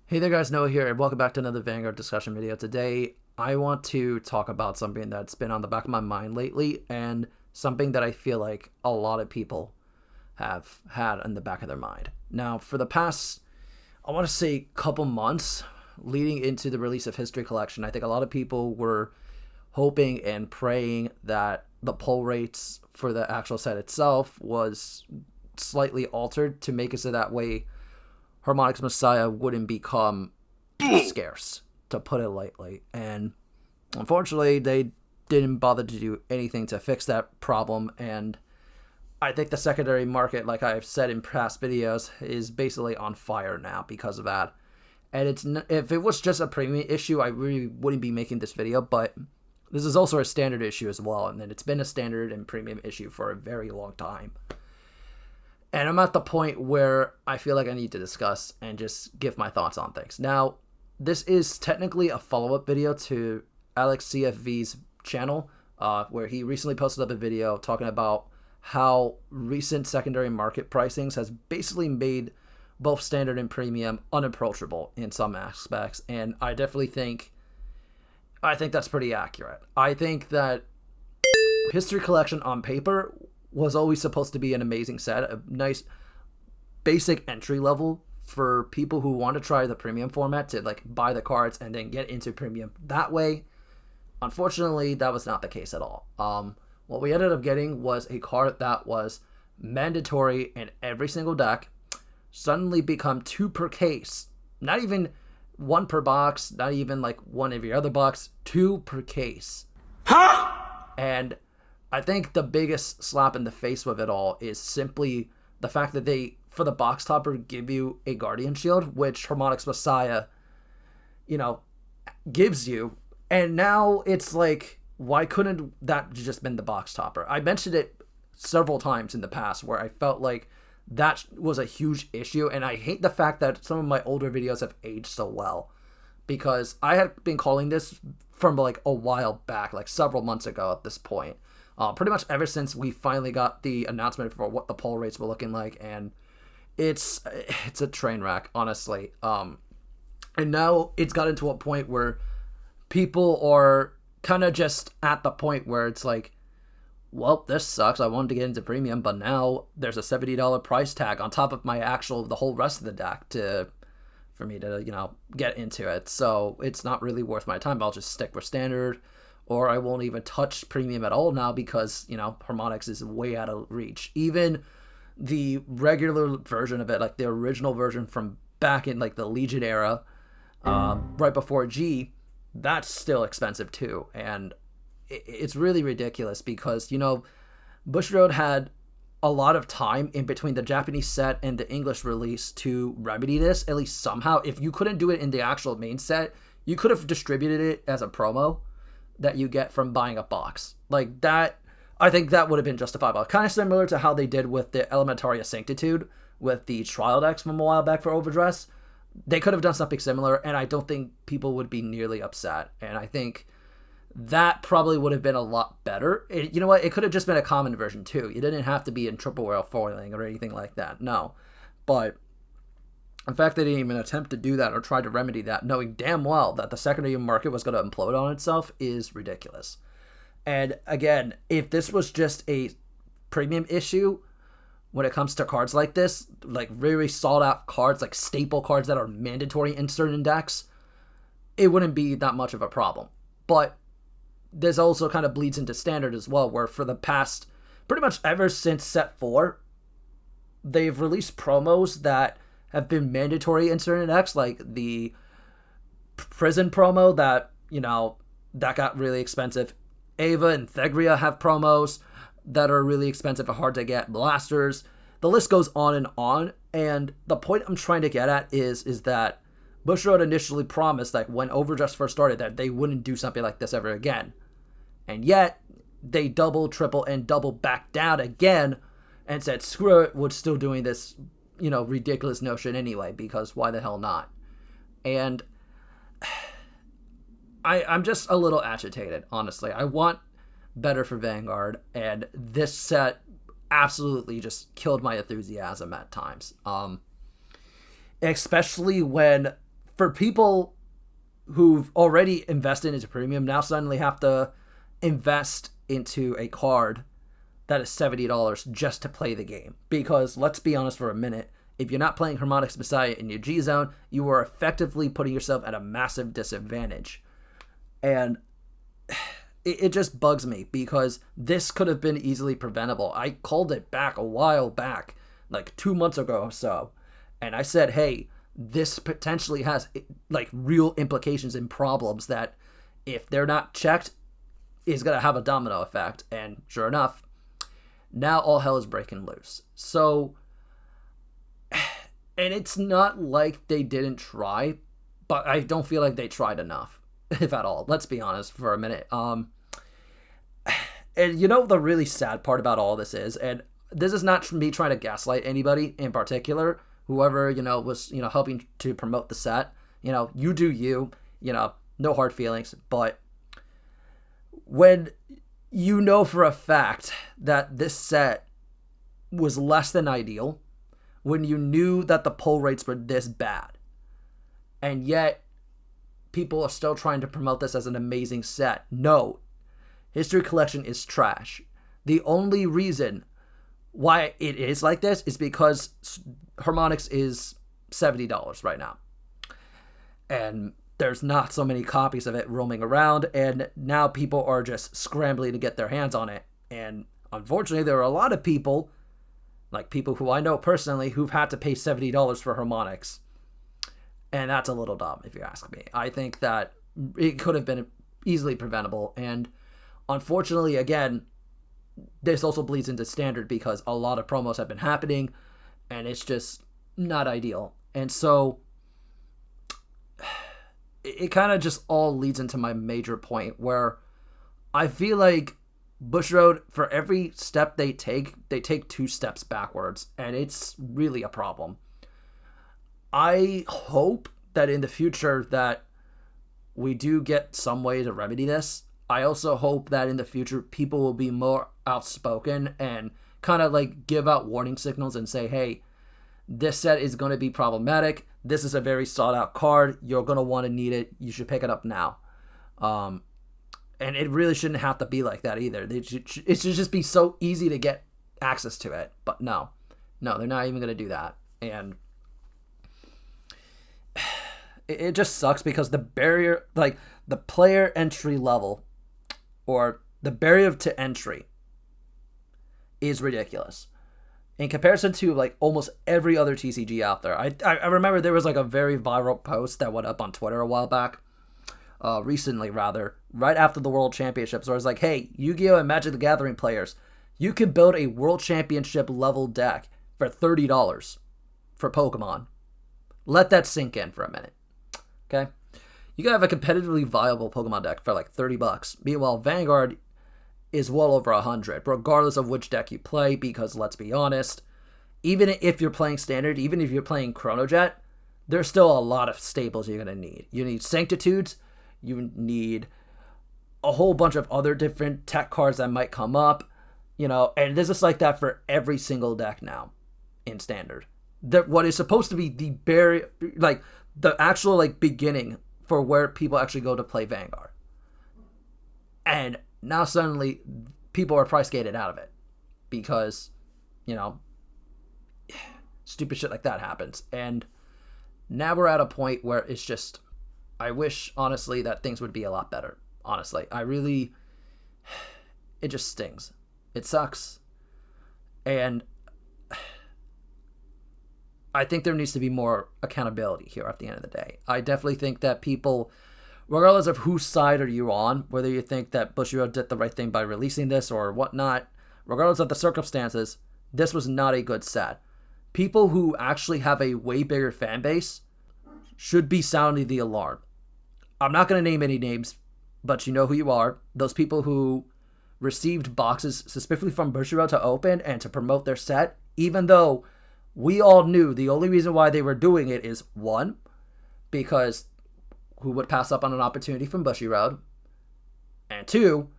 Hey there guys, Noah here, and welcome back to another Vanguard discussion video. Today, I want to talk about something that's been on the back of my mind lately, and something that I feel like a lot of people have had in the back of their mind. Now, for the past, I want to say, couple months leading into the release of History Collection, I think a lot of people were hoping and praying that the pull rates for the actual set itself was slightly altered to make it so that way Harmonix Messiah wouldn't become scarce, to put it lightly. And unfortunately, they didn't bother to do anything to fix that problem. And I think the secondary market, like I've said in past videos, is basically on fire now because of that. And if it was just a premium issue, I really wouldn't be making this video. But this is also a standard issue as well. And then it's been a standard and premium issue for a very long time. And I'm at the point where I feel like I need to discuss and just give my thoughts on things. Now, this is technically a follow-up video to Alex CFV's channel, where he recently posted up a video talking about how recent secondary market pricings has basically made both standard and premium unapproachable in some aspects. And I definitely think that's pretty accurate. I think that History Collection on paper was always supposed to be an amazing set, a nice basic entry level for people who want to try the premium format to like buy the cards and then get into premium that way. Unfortunately, that was not the case at all. What we ended up getting was a card that was mandatory in every single deck, suddenly become 2 per case, not even 1 per box, not even like 1 every other box, 2 per case. Huh? And I think the biggest slap in the face with it all is simply the fact that they, for the box topper, give you a Guardian Shield, which Harmonix Messiah, gives you. And now it's like, why couldn't that just been the box topper? I mentioned it several times in the past where I felt like that was a huge issue. And I hate the fact that some of my older videos have aged so well, because I had been calling this from like a while back, like several months ago at this point. Pretty much ever since we finally got the announcement for what the poll rates were looking like, and it's a train wreck, honestly. And now it's gotten to a point where people are kind of just at the point where it's like, well, this sucks. I wanted to get into premium, but now there's a $70 price tag on top of the whole rest of the deck for me to, get into it. So it's not really worth my time. I'll just stick with standard, or I won't even touch premium at all now because, Harmonix is way out of reach. Even the regular version of it, like the original version from back in like the Legion era, right before G, that's still expensive too. And it's really ridiculous because, Bushiroad had a lot of time in between the Japanese set and the English release to remedy this, at least somehow. If you couldn't do it in the actual main set, you could have distributed it as a promo that you get from buying a box. Like that, I think that would have been justifiable. Kind of similar to how they did with the Elementaria Sanctitude with the trial decks from a while back for Overdress. They could have done something similar, and I don't think people would be nearly upset. And I think that probably would have been a lot better. You know what? It could have just been a common version too. You didn't have to be in triple whale foiling or anything like that. No. But in fact, they didn't even attempt to do that or try to remedy that, knowing damn well that the secondary market was going to implode on itself, is ridiculous. And again, if this was just a premium issue when it comes to cards like this, like really sought out cards, like staple cards that are mandatory in certain decks, it wouldn't be that much of a problem. But this also kind of bleeds into standard as well, where for the past, pretty much ever since set 4, they've released promos that have been mandatory in certain decks, like the prison promo that, that got really expensive. Ava and Thegria have promos that are really expensive and hard to get. Blasters. The list goes on. And the point I'm trying to get at is that Bushiroad initially promised, like when Overdress first started, that they wouldn't do something like this ever again. And yet, they double, triple, and double back down again and said, screw it, we're still doing this ridiculous notion anyway, because why the hell not? And I'm just a little agitated, honestly. I want better for Vanguard, and this set absolutely just killed my enthusiasm at times. Especially when for people who've already invested into premium now suddenly have to invest into a card that is $70 just to play the game. Because let's be honest for a minute, if you're not playing Harmonix Messiah in your G zone, you are effectively putting yourself at a massive disadvantage. And it just bugs me because this could have been easily preventable. I called it back a while back, like 2 months ago or so, and I said, hey, this potentially has like real implications and problems that if they're not checked is going to have a domino effect. And sure enough, now all hell is breaking loose. So, and it's not like they didn't try, but I don't feel like they tried enough, if at all. Let's be honest for a minute. And you know the really sad part about all this is, and this is not me trying to gaslight anybody in particular, whoever, was, helping to promote the set, you do you, no hard feelings, but when you know for a fact that this set was less than ideal, when you knew that the pull rates were this bad, and yet people are still trying to promote this as an amazing set. No, History Collection is trash. The only reason why it is like this is because Harmonix is $70 right now. And there's not so many copies of it roaming around, and now people are just scrambling to get their hands on it. And unfortunately, there are a lot of people, like people who I know personally, who've had to pay $70 for Harmonix. And that's a little dumb, if you ask me. I think that it could have been easily preventable. And unfortunately, again, this also bleeds into standard because a lot of promos have been happening, and it's just not ideal. And so it kind of just all leads into my major point where I feel like Bushiroad, for every step they take 2 steps backwards, and it's really a problem. I hope that in the future that we do get some way to remedy this. I also hope that in the future people will be more outspoken and kind of like give out warning signals and say, hey, this set is going to be problematic. This is a very sought out card. You're going to want to need it. You should pick it up now. And it really shouldn't have to be like that either. It should just be so easy to get access to it. But no, they're not even going to do that. And it just sucks because the barrier, like the player entry level or the barrier to entry is ridiculous in comparison to like almost every other TCG out there. I remember there was like a very viral post that went up on Twitter a while back, recently rather, right after the World Championships, where it was like, hey, Yu-Gi-Oh! And Magic the Gathering players, you can build a World Championship level deck for $30 for Pokemon. Let that sink in for a minute. Okay? You can have a competitively viable Pokemon deck for like $30. Meanwhile, Vanguard is well over 100, regardless of which deck you play, because let's be honest, even if you're playing Standard, even if you're playing Chronojet, there's still a lot of staples you're going to need. You need Sanctitudes, you need a whole bunch of other different tech cards that might come up, and this is like that for every single deck now in Standard. What is supposed to be the barrier, like the actual like beginning for where people actually go to play Vanguard. And now suddenly people are price gated out of it because, stupid shit like that happens. And now we're at a point where it's just, I wish honestly that things would be a lot better. Honestly, it just stings. It sucks. And I think there needs to be more accountability here at the end of the day. I definitely think that people, regardless of whose side are you on, whether you think that Bushiroad did the right thing by releasing this or whatnot, regardless of the circumstances, this was not a good set. People who actually have a way bigger fan base should be sounding the alarm. I'm not going to name any names, but you know who you are. Those people who received boxes specifically from Bushiroad to open and to promote their set, even though we all knew the only reason why they were doing it is, one, because who would pass up on an opportunity from Bushiroad? And two,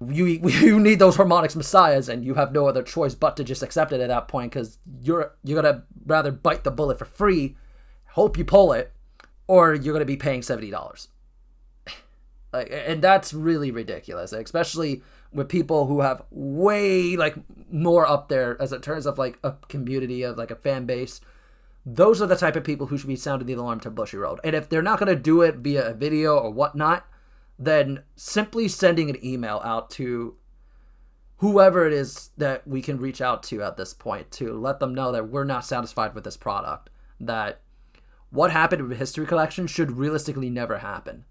you need those Harmonix Messiahs, and you have no other choice but to just accept it at that point because you're gonna rather bite the bullet for free, hope you pull it, or you're going to be paying $70. Like, and that's really ridiculous, especially with people who have way like more up there as in terms of like a community of like a fan base. Those are the type of people who should be sounding the alarm to Bushiroad. And if they're not going to do it via a video or whatnot, then simply sending an email out to whoever it is that we can reach out to at this point to let them know that we're not satisfied with this product, that what happened with History Collection should realistically never happen.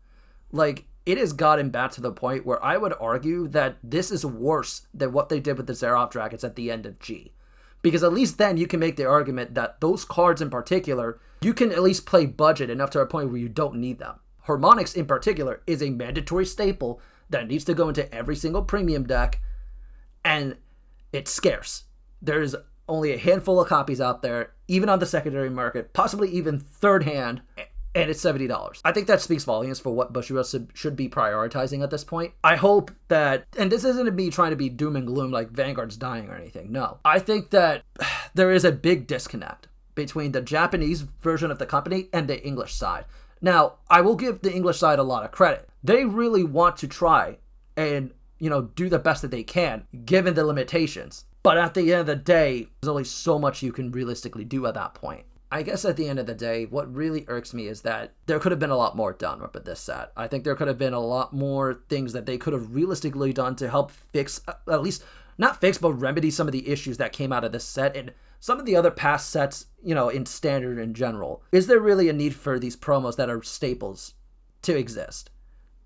Like, it has gotten back to the point where I would argue that this is worse than what they did with the Xerath Dragons at the end of G. Because at least then you can make the argument that those cards in particular, you can at least play budget enough to a point where you don't need them. Harmonics in particular is a mandatory staple that needs to go into every single premium deck, and it's scarce. There's only a handful of copies out there, even on the secondary market, possibly even third hand, and it's $70. I think that speaks volumes for what Bushiroad should be prioritizing at this point. I hope that, and this isn't me trying to be doom and gloom like Vanguard's dying or anything, no. I think that there is a big disconnect between the Japanese version of the company and the English side. Now, I will give the English side a lot of credit. They really want to try and, do the best that they can, given the limitations. But at the end of the day, there's only so much you can realistically do at that point. I guess at the end of the day, what really irks me is that there could have been a lot more done with this set. I think there could have been a lot more things that they could have realistically done to help fix, at least, not fix, but remedy some of the issues that came out of this set and some of the other past sets, in standard in general. Is there really a need for these promos that are staples to exist?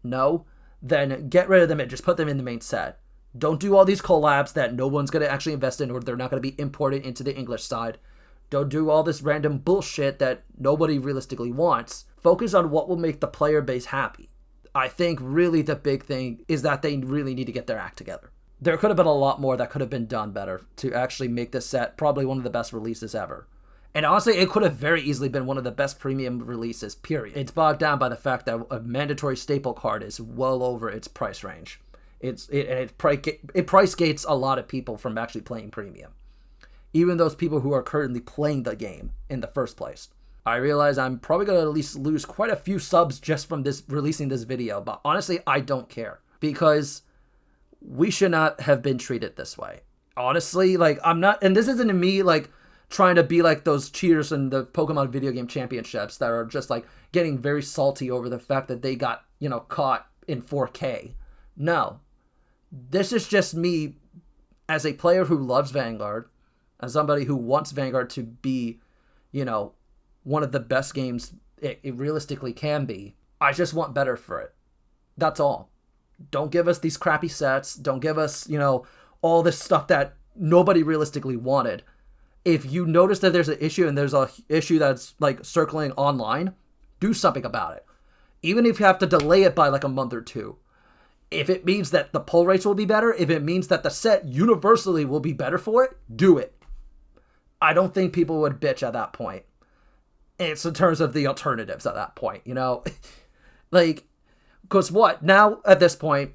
No? Then get rid of them and just put them in the main set. Don't do all these collabs that no one's going to actually invest in or they're not going to be imported into the English side. Don't do all this random bullshit that nobody realistically wants. Focus on what will make the player base happy. I think really the big thing is that they really need to get their act together. There could have been a lot more that could have been done better to actually make this set probably one of the best releases ever. And honestly, it could have very easily been one of the best premium releases, period. It's bogged down by the fact that a mandatory staple card is well over its price range. It price gates a lot of people from actually playing premium. Even those people who are currently playing the game in the first place. I realize I'm probably going to at least lose quite a few subs just from releasing this video, but honestly, I don't care. Because we should not have been treated this way. Honestly, I'm not, and this isn't me, trying to be like those cheaters in the Pokemon video game championships that are just, getting very salty over the fact that they got, caught in 4K. No. This is just me as a player who loves Vanguard, as somebody who wants Vanguard to be, one of the best games it realistically can be. I just want better for it. That's all. Don't give us these crappy sets. Don't give us, all this stuff that nobody realistically wanted. If you notice that there's an issue and there's a issue that's, circling online, do something about it. Even if you have to delay it by, a month or two. If it means that the pull rates will be better, if it means that the set universally will be better for it, do it. I don't think people would bitch at that point. It's in terms of the alternatives at that point, because what? Now, at this point,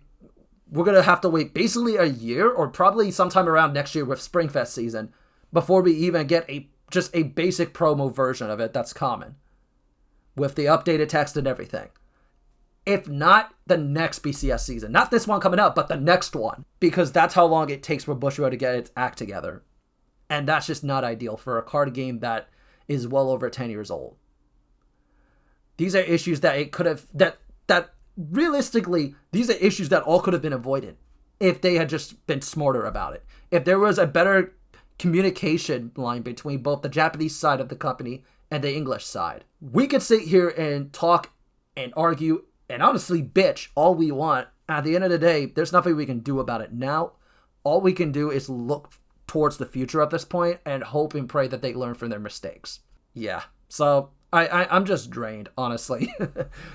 we're going to have to wait basically a year or probably sometime around next year with Springfest season before we even get just a basic promo version of it that's common with the updated text and everything. If not, the next BCS season. Not this one coming up, but the next one. Because that's how long it takes for Bushiroad to get its act together. And that's just not ideal for a card game that is well over 10 years old. These are issues that it could have, that realistically, these are issues that all could have been avoided if they had just been smarter about it. If there was a better communication line between both the Japanese side of the company and the English side. We could sit here and talk and argue and honestly bitch all we want. At the end of the day, there's nothing we can do about it now. All we can do is look towards the future at this point and hope and pray that they learn from their mistakes. Yeah, so I'm just drained, honestly.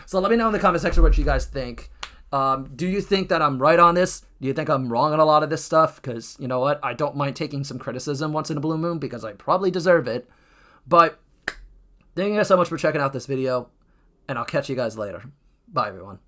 So let me know in the comment section what you guys think. Do you think that I'm right on this? Do you think I'm wrong on a lot of this stuff? Because, you know what, I don't mind taking some criticism once in a blue moon because I probably deserve it. But thank you guys so much for checking out this video, and I'll catch you guys later. Bye, everyone.